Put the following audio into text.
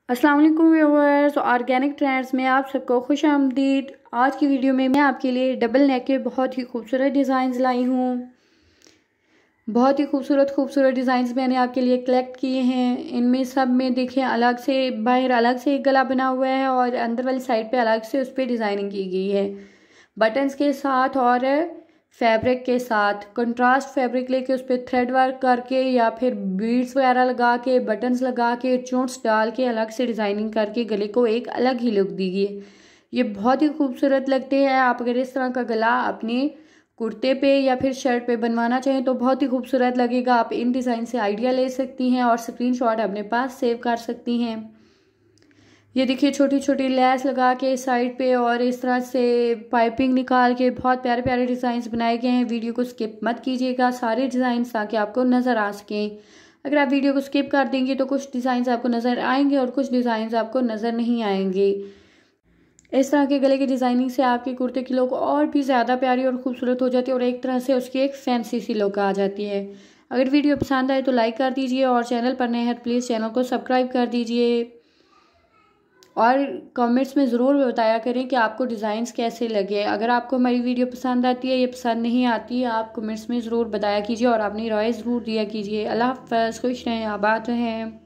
अस्सलाम वालेकुम viewers, organic trends में आप सबको खुश आमदीद। आज की वीडियो में मैं आपके लिए डबल नेक के बहुत ही खूबसूरत डिज़ाइंस लाई हूँ। बहुत ही खूबसूरत डिज़ाइंस मैंने आपके लिए कलेक्ट किए हैं। इनमें सब में देखें अलग से बाहर अलग से एक गला बना हुआ है और अंदर वाली साइड पे अलग से उस पर डिज़ाइनिंग की गई है बटन्स के साथ और फैब्रिक के साथ। कंट्रास्ट फैब्रिक लेके उस पर थ्रेड वर्क करके या फिर बीड्स वगैरह लगा के बटन्स लगा के चोंट्स डाल के अलग से डिज़ाइनिंग करके गले को एक अलग ही लुक दी है। ये बहुत ही खूबसूरत लगते हैं। आप अगर इस तरह का गला अपने कुर्ते पे या फिर शर्ट पे बनवाना चाहें तो बहुत ही खूबसूरत लगेगा। आप इन डिज़ाइन से आइडिया ले सकती हैं और स्क्रीनशॉट अपने पास सेव कर सकती हैं। ये देखिए छोटी छोटी लैस लगा के साइड पे और इस तरह से पाइपिंग निकाल के बहुत प्यारे प्यारे डिज़ाइंस बनाए गए हैं। वीडियो को स्किप मत कीजिएगा सारे डिज़ाइंस ताकि आपको नज़र आ सकें। अगर आप वीडियो को स्किप कर देंगे तो कुछ डिज़ाइंस आपको नज़र आएंगे और कुछ डिज़ाइंस आपको नज़र नहीं आएंगे। इस तरह के गले की डिज़ाइनिंग से आपके कुर्ते की लुक और भी ज़्यादा प्यारी और खूबसूरत हो जाती है और एक तरह से उसकी एक फैंसी सी लुक आ जाती है। अगर वीडियो पसंद आए तो लाइक कर दीजिए और चैनल पर नए हैं तो प्लीज़ चैनल को सब्सक्राइब कर दीजिए और कमेंट्स में ज़रूर बताया करें कि आपको डिज़ाइंस कैसे लगे। अगर आपको हमारी वीडियो पसंद आती है या पसंद नहीं आती आप कमेंट्स में ज़रूर बताया कीजिए और अपनी राय ज़रूर दिया कीजिए। अल्लाह हाफ़िज़, खुश रहें, आबाद रहें।